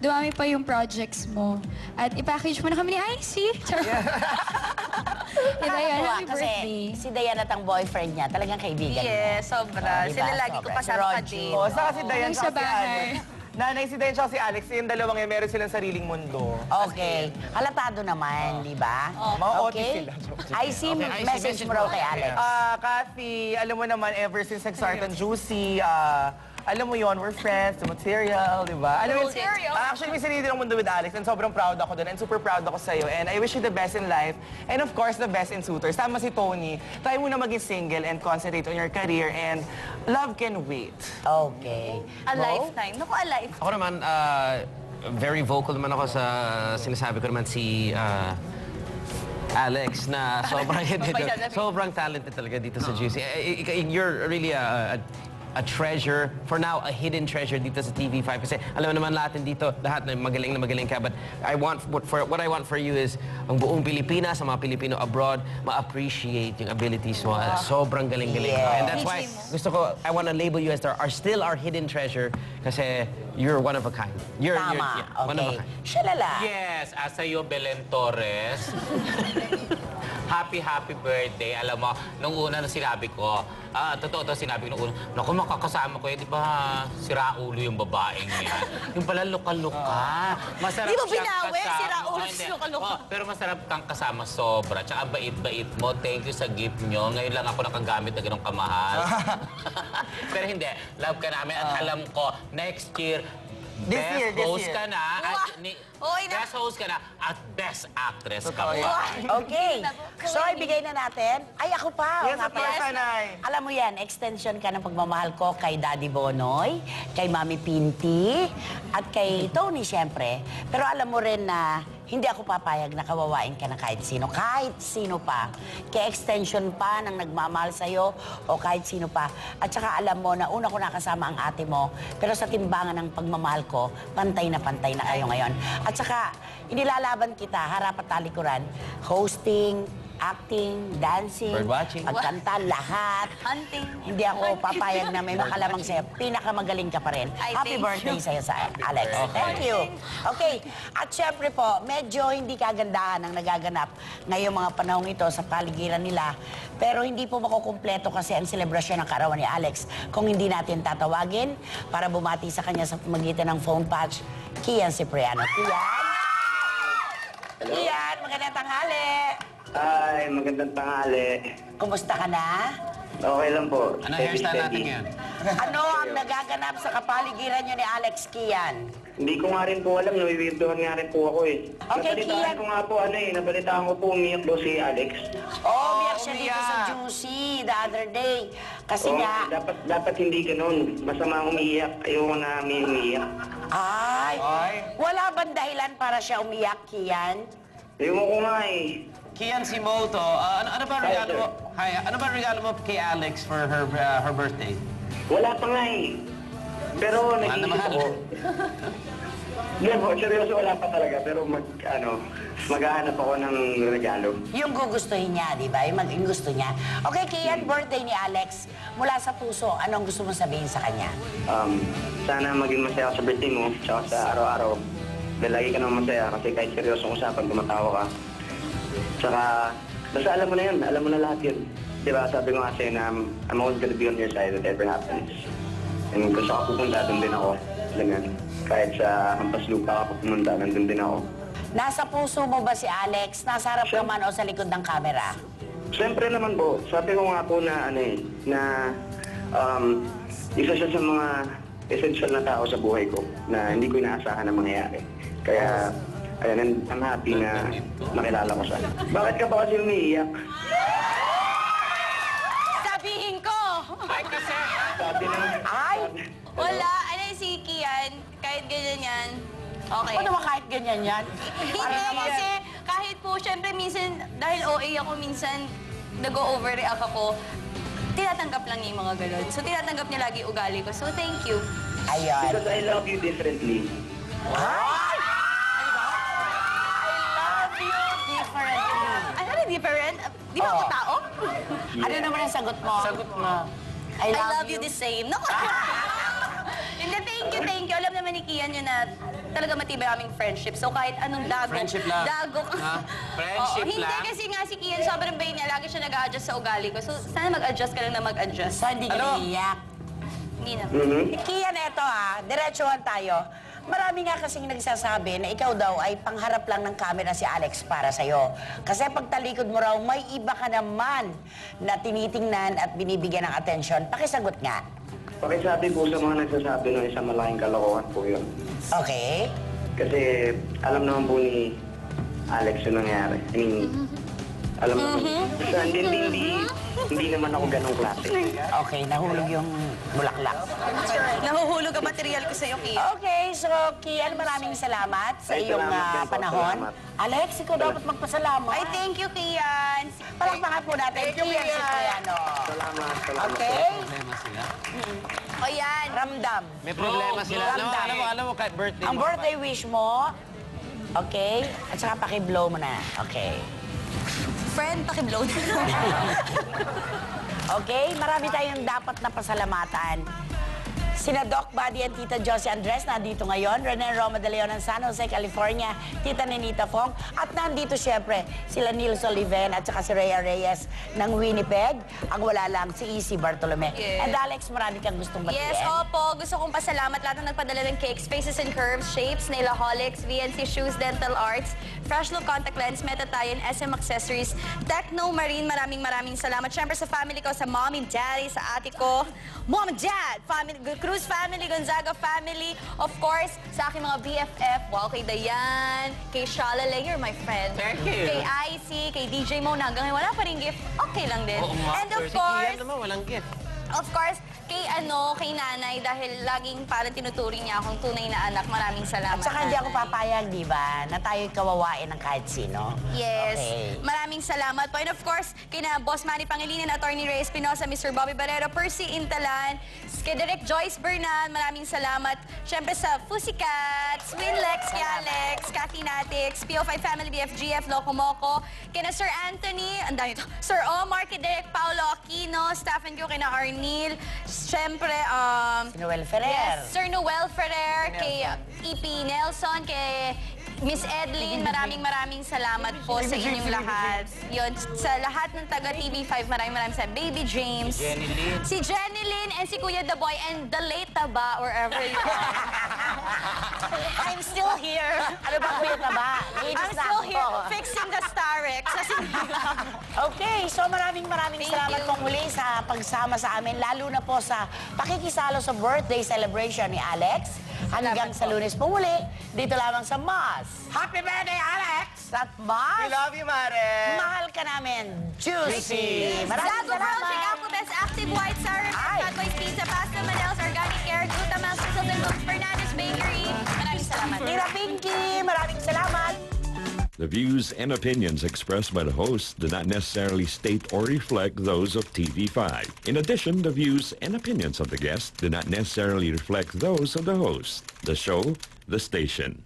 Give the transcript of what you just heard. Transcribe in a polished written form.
dumami pa yung projects mo. At i-package mo na kami ni Icy. Diba yun? Happy birthday. Si Dayan at ang boyfriend niya, talagang kaibigan mo. Yes, sobra. Diba? Sila lagi ko Sobra. kasama ka Si din. Roger. Saka si Dayan Yung tsaka sa si bahay. Alex. Nanay, si Dayan tsaka si Alex, yung dalawang yan, meron silang sariling mundo. Okay. Halatado naman, di ba? Mga otis Okay. sila. I see message mo raw kay Alex. Kathy, alam mo naman, ever since nag-start ang Juicy, alam mo yon, we're friends, the material, di ba? Alam mo, actually, may sarili ng mundo with Alex and sobrang proud ako doon and super proud ako sa'yo. And I wish you the best in life and of course, the best in suitors. Tama si Tony, try mo na maging single and concentrate on your career and love can wait. Okay. A lifetime. Naku, a lifetime. Ako naman, very vocal naman ako sa sinasabi ko naman si Alex na sobrang talented talaga dito sa Juicy. You're really a treasure, for now, a hidden treasure dito sa TV5. Kasi alam mo naman natin dito, lahat na magaling ka. But what I want for you is ang buong Pilipinas, ang mga Pilipino abroad, ma-appreciate yung abilities mo. Sobrang galing-galing mo. And that's why gusto ko, I want to label you as still our hidden treasure kasi you're one of a kind. Tama. One of a Okay. kind. Shalala. Yes, sa'yo, Belen Torres. Happy birthday. Alam mo, nung una na sinabi ko, totoo to sinabi ko nung una, naku, makakasama ko di ba sira ulo yung babaeng yan? Yung pala luka-luka. Masarap Di mo siyang binawi, kasama. sira ulo, Hindi. luka-luka. Pero masarap kang kasama sobra. Tsaka bait-bait mo. Thank you sa gift nyo. Ngayon lang ako nakagamit na ganong kamahal. Pero hindi, love ka namin at alam ko, next year, This year. ka na. Best host ka na at best actress ka pa. Okay. So, ibigay na natin. Ay, ako pa. Yes, Nga of course, pala. Nanay. Alam mo yan, extension ka ng pagmamahal ko kay Daddy Bonoy, kay Mami Pinti, at kay Tony, siyempre. Pero alam mo rin na hindi ako papayag na kawawain ka ng kahit sino pa. Kaya extension pa ng nagmamahal sa'yo o kahit sino pa. At saka alam mo na una ko nakasama ang ate mo, pero sa timbangan ng pagmamahal ko, pantay na kayo ngayon. At saka, inilalaban kita, harap at talikuran, hosting, acting, dancing, Birdwatching. pagkanta, lahat. Hunting. Hindi ako papayag na may makalamang sa'yo. Pinakamagaling ka pa rin. Ay, Happy thank birthday you. sa'yo sa Alex. Thank you. Okay. At syempre po, medyo hindi kagandahan ang nagaganap ngayong mga panahong ito sa paligiran nila. Pero hindi po makukumpleto kasi ang selebrasyon ng kaarawan ni Alex kung hindi natin tatawagin para bumati sa kanya sa pamagitan ng phone patch, Kian Cipriano. Kian, magandang tanghali. Ay, magandang tanghali. Kumusta ka na? Okay lang po. Ano hairstyle natin ngayon? Ano ang nagaganap sa kapaligiran niyo ni Alex Kian? Hindi ko nga rin po alam, nawiwirdohan nga rin po ako eh. Okay, Nabalitaan Kian. ko nga po nabalitaan ko po umiyak daw si Alex. Umiyak siya dito sa Juicy the other day. Kasi Oo, nga, dapat hindi ganun. Masama umiyak. Ayoko na may umiyak. ay, wala bang dahilan para siya umiyak, Kian? Ayoko ko nga eh. Kian Simoto, ano ba regalo mo? Hi, ano ba regalo mo kay Alex for her birthday? Wala pa nga eh. Pero nag-iisip mahal. ako. Hindi po, seryoso wala pa talaga. Pero maghahanap ako ng regalo. Yung gugustuhin niya, di ba? Yung gusto niya. Okay, Kian, birthday ni Alex. Mula sa puso, anong gusto mong sabihin sa kanya? Sana maging masaya ka sa birthday mo, tsaka sa araw-araw. Dahil lagi ka naman masaya kasi kahit seryosong usapan, tumatawa ka. Tsaka, basta alam mo na yun, alam mo na lahat yun. Diba, sabi ko kasi na I'm always gonna be on your side whatever happens. And kung saan ka pupunta, doon din ako. Ganyan. Kahit sa hampas lupa ka pupunta, nandun din ako. Nasa puso mo ba si Alex? Nasa harap ka man o sa likod ng camera? Siyempre naman po, sabi ko nga po na isa siya sa mga essential na tao sa buhay ko na hindi ko inaasahan na mangyayari. Kaya, ayun, I'm happy na nakilala ko siya. Bakit ka ba kasi umiiyak? Sabihin ko. Ay, kasi... Sabi ng... Ay! Wala. Ano si Kian, kahit ganyan yan. Okay. Ano naman kahit ganyan yan? Hindi kasi kahit po, syempre minsan, dahil OA ako, minsan nag-overreact ako, tinatanggap lang niya yung mga galon. So, tinatanggap niya lagi ugali ko. So, thank you. Ayun. Because I love you differently. Ay! I love you differently. Ano na different? Di ba ako tao? Ano naman ang sagot mo? Sagot mo. I I love you the same. No? Hindi, thank you. Alam naman ni Kian yun na talaga matibay aming friendship. So kahit anong Friendship lang. dago. Ha? Friendship Hindi lang? kasi nga si Kian, sobrang bayin niya. Lagi siya nag-a-adjust sa ugali ko. So sana mag-adjust ka lang na mag-adjust. So, hindi ka naiiyak. Hindi na. Kian, eto diretsuhan tayo. Marami nga kasing nagsasabi na ikaw daw ay pangharap lang ng camera si Alex para sa'yo. Kasi pagtalikod mo raw, may iba ka naman na tinitingnan at binibigyan ng atensyon. Pakisagot nga. Pakisabi po sa mga nagsasabi ng isang malaking kalokohan po yun. Okay? Kasi alam naman po ni Alex yung nangyari. I mean, alam naman. Basta hindi naman ako ganong klase. Okay, nahulog yung bulaklak. Nahuhulog ang material ko sa'yo, Kian. Okay, so Kian, maraming salamat sa Ay, iyong salamat din po, panahon. salamat. Alex, ikaw dapat magpasalamat. Ay, thank you, Kian. Palakpakan po natin, Kian Cipriano. Salamat. Okay? Problema sila. O yan. Ramdam. May problema sila. ramdam. Alam mo, kahit birthday Ang mo. birthday wish mo, okay? At saka paki-blow mo na. Okay. Friend, pakiblow. Okay? Marami tayong dapat na pasalamatan. Sina Doc Buddy and Tita Josie Andres nandito ngayon. Rene Roma de Leon ng San Jose, California. Tita Nenita Fong. At nandito siyempre sila Neil Soliven at saka si Rhea Reyes ng Winnipeg. Ang wala lang si Easy Bartolome. Yes. And Alex, marami kang gustong batiin. Yes, opo. Gusto kong pasalamat lahat ng nagpadala ng cakes, Faces and Curves, Shapes, Nailaholics, VNC Shoes, Dental Arts, Fresh Look Contact Lens, Metatayan, SM Accessories, Techno Marine. Maraming salamat. Siyempre sa family ko, sa mom and daddy, sa ate ko, mom and dad, family, Cruz family, Gonzaga family, of course, sa aking mga BFF, wow, kay Dayan, kay Shalale, you're my friend. Thank you. Kay IC, kay DJ Mo, na hanggang ngayon wala pa rin gift, okay lang din. Oo nga, And of Si Kian course, naman, walang gift. of course, kay nanay, dahil laging parang tinuturing niya akong tunay na anak. Maraming salamat, At saka hindi ako nanay. papayag, di ba, na tayo'y kawawain ng kahit sino. Yes. Okay. Maraming salamat po. And of course, kay na Boss Manny Pangilinan, Attorney Reyes Espinosa, Mr. Bobby Barrero, Percy Intalan, kay Direk Joyce Bernal, maraming salamat. Siyempre sa Pussycats, Winlex, Yalex, Cathy Natix, PO5 Family, BFGF, Loco Moco, kay na Sir Anthony, ang dami ito, Sir Omar, kay Direk Paolo Aquino, staff and crew, kay na Arnil, siyempre, Si Noel Ferrer. yes, Sir Noel Ferrer, kay EP Nelson, kay Miss Edlin, maraming salamat po sa inyong lahat. Yun, sa lahat ng taga TV5, maraming sa Baby James, Jenny Lynn. si Jenny Lynn, and si Kuya The Boy, and the late Taba, wherever you are. I'm still here. Ano ba kuya ka ba? I'm still here, fixing the Starex. Okay, so maraming Thank salamat you. pong muli sa pagsama sa amin, lalo na po sa pakikisalo sa birthday celebration ni Alex. Hanggang sa Lunes po muli, dito lamang sa Mas. Happy birthday, Alex! At Mas, We love you, Mare! mahal ka namin, Juicy! Maraming Lago Project, salamat! Aqua Best Active White, Sarah, Ay. Fat Boys Pizza, Pasta Manels, Organic Care, Glutamal, Crystals and Milk, Fernandez Bakery. Maraming salamat. Tira Pinky, maraming salamat! The views and opinions expressed by the host do not necessarily state or reflect those of TV5. In addition, the views and opinions of the guests do not necessarily reflect those of the host, the show, the station.